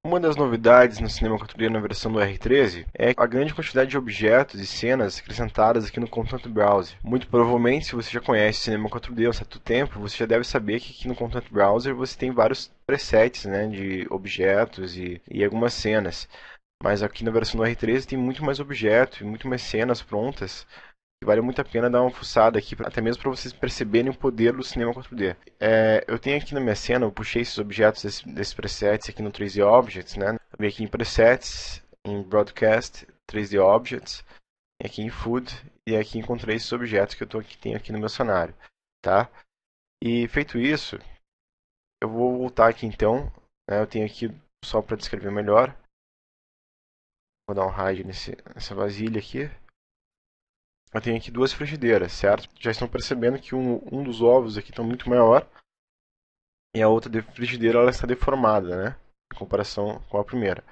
Uma das novidades no cinema 4D na versão do R13 é a grande quantidade de objetos e cenas acrescentadas aqui no Content Browser. Muito provavelmente, se você já conhece o cinema 4D há um certo tempo, você já deve saber que aqui no Content Browser você tem vários presets, né, de objetos e algumas cenas. Mas aqui na versão do R13 tem muito mais objetos e muito mais cenas prontas. E vale muito a pena dar uma fuçada aqui, até mesmo para vocês perceberem o poder do cinema 4D. Eu tenho aqui na minha cena, eu puxei esses objetos desses presets aqui no 3D Objects, né? Eu vim aqui em Presets, em Broadcast, 3D Objects, e aqui em Food, e aqui encontrei esses objetos que tenho aqui no meu cenário, tá? E feito isso, eu vou voltar aqui então, né? Eu tenho aqui só para descrever melhor. Vou dar um hide nessa vasilha aqui. Eu tenho aqui duas frigideiras, certo? Já estão percebendo que um dos ovos aqui está muito maior e a outra frigideira ela está deformada, né? Em comparação com a primeira.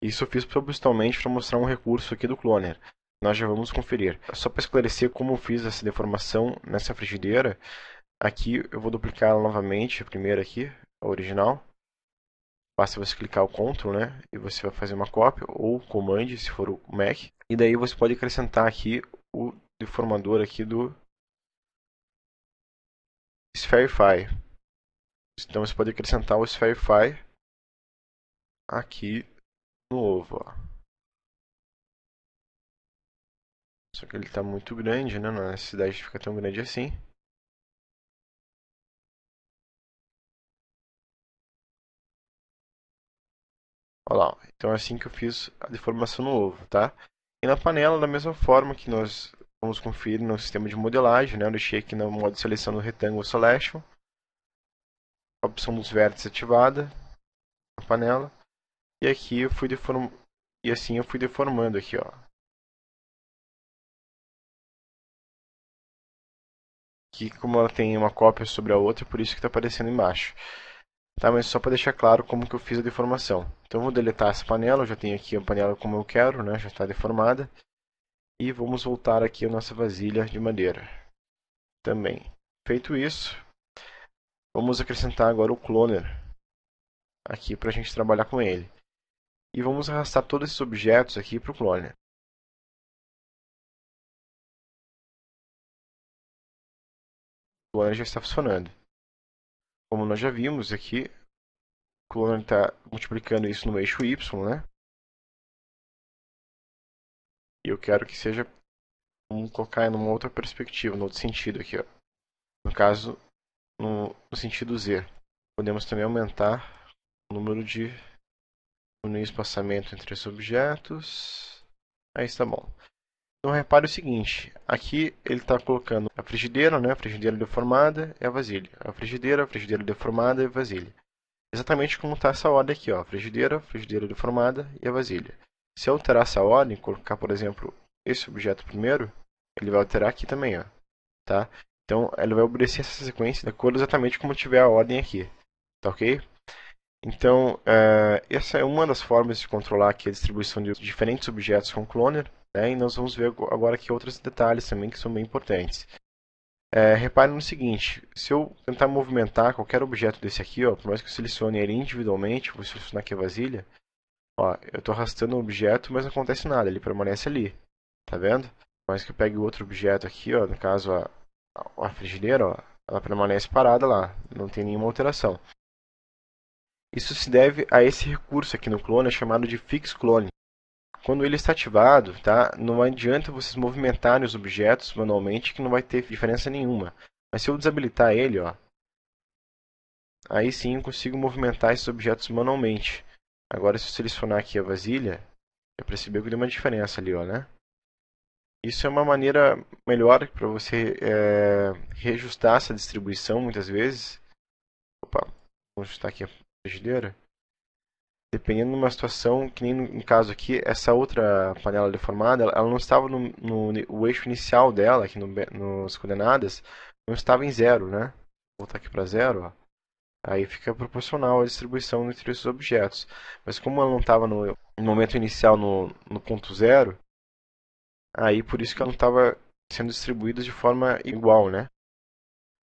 Isso eu fiz propositalmente para mostrar um recurso aqui do Cloner. Nós já vamos conferir. Só para esclarecer como eu fiz essa deformação nessa frigideira, aqui eu vou duplicar ela novamente, a primeira aqui, a original. Basta você clicar o Ctrl, né? E você vai fazer uma cópia, ou Command, se for o Mac. E daí você pode acrescentar aqui o deformador aqui do Spherify. Então você pode acrescentar o Spherify aqui no ovo. Ó. Só que ele está muito grande, né? Não é necessidade de ficar tão grande assim. Olha lá. Então é assim que eu fiz a deformação no ovo, tá? E na panela, da mesma forma que nós vamos conferir no sistema de modelagem, né? Eu deixei aqui no modo de seleção do Rectangle Selection. A opção dos vértices ativada na panela. E aqui eu fui deformando. E assim eu fui deformando aqui, ó. Aqui como ela tem uma cópia sobre a outra, por isso que está aparecendo embaixo. Tá, mas só para deixar claro como que eu fiz a deformação. Então eu vou deletar essa panela, eu já tenho aqui a panela como eu quero, né? Já está deformada. E vamos voltar aqui a nossa vasilha de madeira. Também. Feito isso, vamos acrescentar agora o cloner aqui para a gente trabalhar com ele. E vamos arrastar todos esses objetos aqui para o cloner. O cloner já está funcionando. Como nós já vimos aqui, o cloner está multiplicando isso no eixo Y, né? E eu quero que seja, vamos colocar numa outra perspectiva, no outro sentido aqui, ó. No caso, no sentido Z. Podemos também aumentar o número de diminuir o espaçamento entre os objetos. Aí está bom. Então repare o seguinte, aqui ele está colocando a frigideira, né, a frigideira deformada e a vasilha. A frigideira deformada e a vasilha. Exatamente como está essa ordem aqui, ó, frigideira deformada e a vasilha. Se eu alterar essa ordem, colocar, por exemplo, esse objeto primeiro, ele vai alterar aqui também, ó, tá? Então, ele vai obedecer essa sequência de acordo exatamente como tiver a ordem aqui, tá ok? Então, essa é uma das formas de controlar aqui a distribuição de diferentes objetos com Cloner, né? E nós vamos ver agora aqui outros detalhes também que são bem importantes. Repare no seguinte, se eu tentar movimentar qualquer objeto desse aqui, ó, por mais que eu selecione ele individualmente, vou selecionar aqui a vasilha, ó, eu estou arrastando o objeto, mas não acontece nada, ele permanece ali, tá vendo? Por mais que eu pegue outro objeto aqui, ó, no caso a frigideira, ó, ela permanece parada lá, não tem nenhuma alteração. Isso se deve a esse recurso aqui no clone, chamado de Fix Clone. Quando ele está ativado, tá, não adianta vocês movimentarem os objetos manualmente que não vai ter diferença nenhuma. Mas se eu desabilitar ele, ó, aí sim eu consigo movimentar esses objetos manualmente. Agora se eu selecionar aqui a vasilha, já percebeu que deu uma diferença ali, ó, né? Isso é uma maneira melhor para você reajustar essa distribuição muitas vezes. Opa, vamos ajustar aqui a frigideira. Dependendo de uma situação, que nem no caso aqui, essa outra panela deformada, ela não estava o eixo inicial dela, aqui nos coordenadas, não estava em zero, né? Vou voltar aqui para zero, ó. Aí fica proporcional a distribuição entre esses objetos. Mas como ela não estava no momento inicial no ponto zero, aí por isso que ela não estava sendo distribuída de forma igual, né?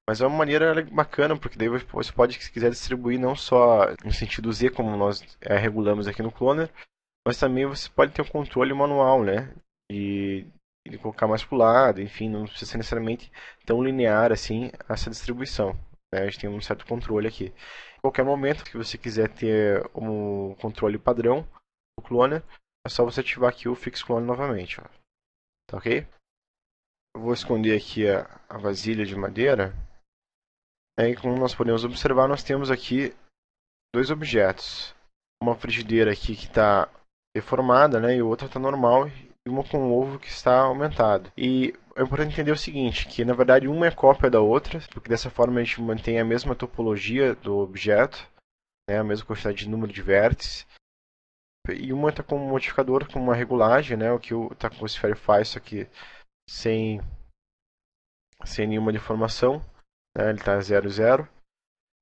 Mas é uma maneira bacana, porque daí você pode, se quiser, distribuir não só no sentido Z, como nós regulamos aqui no Cloner, mas também você pode ter um controle manual, né? E ele colocar mais para o lado, enfim, não precisa ser necessariamente tão linear assim essa distribuição. Né? A gente tem um certo controle aqui. Em qualquer momento que você quiser ter um controle padrão do Cloner, é só você ativar aqui o Fix Clone novamente. Ó. Tá ok? Eu vou esconder aqui a vasilha de madeira. E como nós podemos observar, nós temos aqui dois objetos. Uma frigideira aqui que está deformada, né, e outra está normal, e uma com o ovo que está aumentado. E é importante entender o seguinte, que na verdade uma é cópia da outra, porque dessa forma a gente mantém a mesma topologia do objeto, né, a mesma quantidade de número de vértices. E uma está com um modificador, com uma regulagem, né, o que está com o Spherify, isso aqui sem, sem nenhuma deformação, né, ele está 0, 0.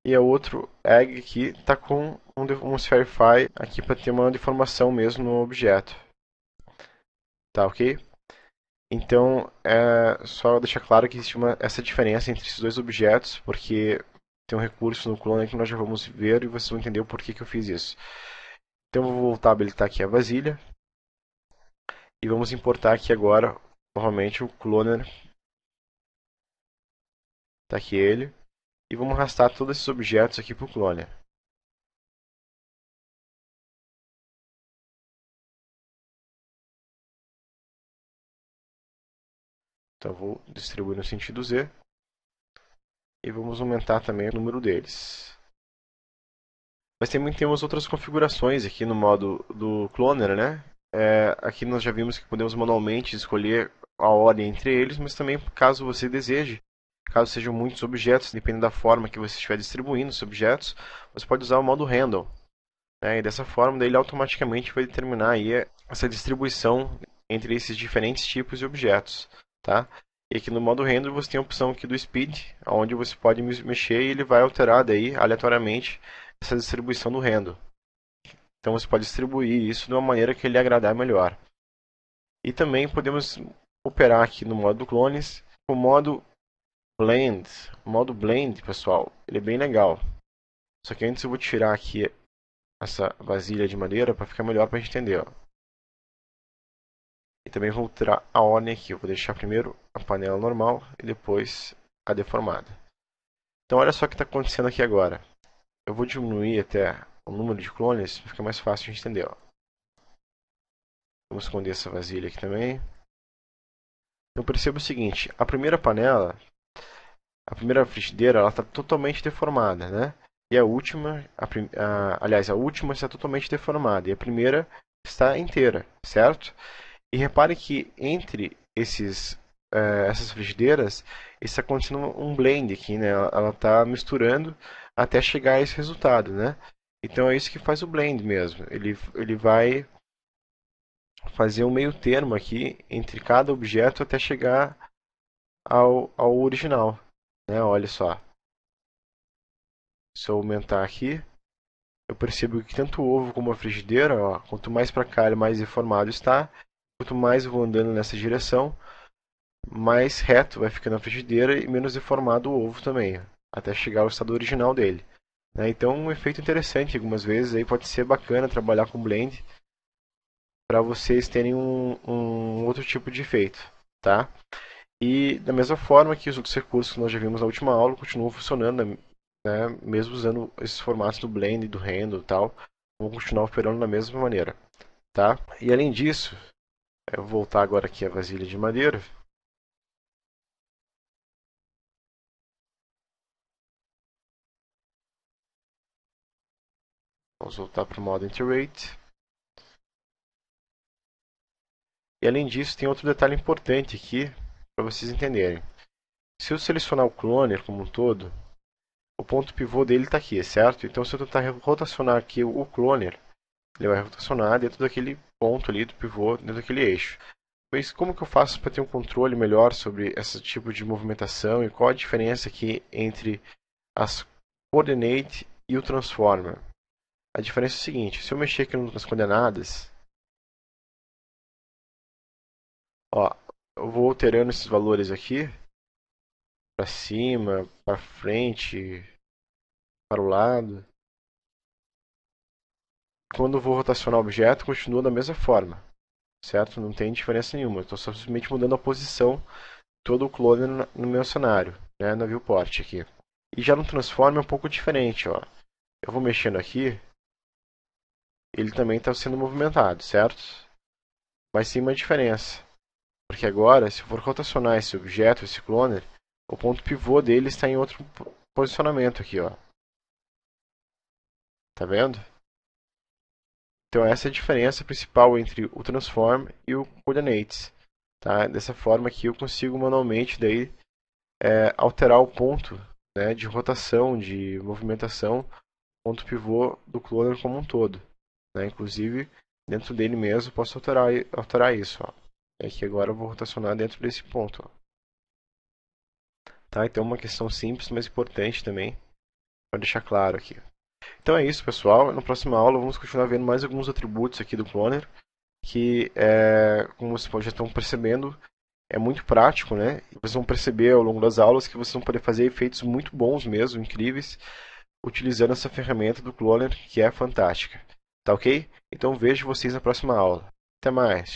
E a outro egg aqui está com um Spherify aqui para ter uma deformação mesmo no objeto. Tá ok? Então, é só deixar claro que existe essa diferença entre esses dois objetos, porque tem um recurso no clone que nós já vamos ver e vocês vão entender o porquê que eu fiz isso. Então, eu vou voltar a habilitar aqui a vasilha e vamos importar aqui agora, novamente, o cloner. Está aqui ele. E vamos arrastar todos esses objetos aqui para o cloner. Então, eu vou distribuir no sentido Z. E vamos aumentar também o número deles. Mas também temos outras configurações aqui no modo do Cloner, né? Aqui nós já vimos que podemos manualmente escolher a ordem entre eles, mas também caso você deseje, caso sejam muitos objetos, dependendo da forma que você estiver distribuindo os objetos, você pode usar o modo Handle. Né? E dessa forma, daí ele automaticamente vai determinar aí essa distribuição entre esses diferentes tipos de objetos. Tá? E aqui no modo Handle você tem a opção aqui do Speed, onde você pode mexer e ele vai alterar daí aleatoriamente essa distribuição do Handle. Então você pode distribuir isso de uma maneira que ele agradar melhor. E também podemos operar aqui no modo clones com o modo Blend. O modo Blend, pessoal, ele é bem legal. Só que antes eu vou tirar aqui essa vasilha de madeira para ficar melhor para a gente entender. Ó. E também vou tirar a ordem aqui. Eu vou deixar primeiro a panela normal e depois a deformada. Então olha só o que está acontecendo aqui agora. Eu vou diminuir até o número de clones para ficar mais fácil de entender. Ó. Vamos esconder essa vasilha aqui também. Então perceba o seguinte, a primeira panela, a primeira frigideira, ela está totalmente deformada, né? E a última, aliás, a última está totalmente deformada e a primeira está inteira, certo? E repare que entre essas frigideiras está acontecendo um blend aqui, né? Ela está misturando até chegar a esse resultado, né? Então é isso que faz o blend mesmo. Ele vai fazer um meio termo aqui entre cada objeto até chegar ao original. Né? Olha só. Se eu aumentar aqui, eu percebo que tanto o ovo como a frigideira, ó, quanto mais para cá, mais deformado está. Quanto mais eu vou andando nessa direção, mais reto vai ficando a frigideira e menos deformado o ovo também, até chegar ao estado original dele. Né? Então, um efeito interessante, algumas vezes aí pode ser bacana trabalhar com blend para vocês terem um outro tipo de efeito, tá? E da mesma forma que os outros recursos que nós já vimos na última aula continuam funcionando, né? Mesmo usando esses formatos do blend, do render e tal, vão continuar operando da mesma maneira, tá? E além disso, eu vou voltar agora aqui a vasilha de madeira. Vamos voltar para o modo Iterate. E além disso, tem outro detalhe importante aqui para vocês entenderem. Se eu selecionar o cloner como um todo, o ponto pivô dele está aqui, certo? Então, se eu tentar rotacionar aqui o cloner, ele vai rotacionar dentro daquele ponto ali do pivô, dentro daquele eixo. Mas como que eu faço para ter um controle melhor sobre esse tipo de movimentação e qual a diferença aqui entre as coordinate e o transformer? A diferença é o seguinte, se eu mexer aqui nas coordenadas, ó, eu vou alterando esses valores aqui para cima, para frente, para o lado. Quando eu vou rotacionar o objeto, continua da mesma forma, certo? Não tem diferença nenhuma. Estou simplesmente mudando a posição de todo o clone no meu cenário, né, na viewport aqui. E já no transform é um pouco diferente, ó. Eu vou mexendo aqui, ele também está sendo movimentado, certo? Mas tem uma diferença, porque agora, se eu for rotacionar esse objeto, esse cloner, o ponto pivô dele está em outro posicionamento aqui, ó. Tá vendo? Então essa é a diferença principal entre o transform e o coordinates. Tá? Dessa forma aqui eu consigo manualmente daí alterar o ponto, né, de rotação, de movimentação, ponto pivô do cloner como um todo. Né? Inclusive dentro dele mesmo eu posso alterar isso. Ó. É que agora eu vou rotacionar dentro desse ponto. Ó. Tá? Então uma questão simples, mas importante também, para deixar claro aqui. Então é isso, pessoal. Na próxima aula vamos continuar vendo mais alguns atributos aqui do cloner, que, como vocês já estão percebendo, é muito prático, né? E vocês vão perceber ao longo das aulas que vocês vão poder fazer efeitos muito bons mesmo, incríveis, utilizando essa ferramenta do cloner, que é fantástica. Tá ok? Então vejo vocês na próxima aula. Até mais!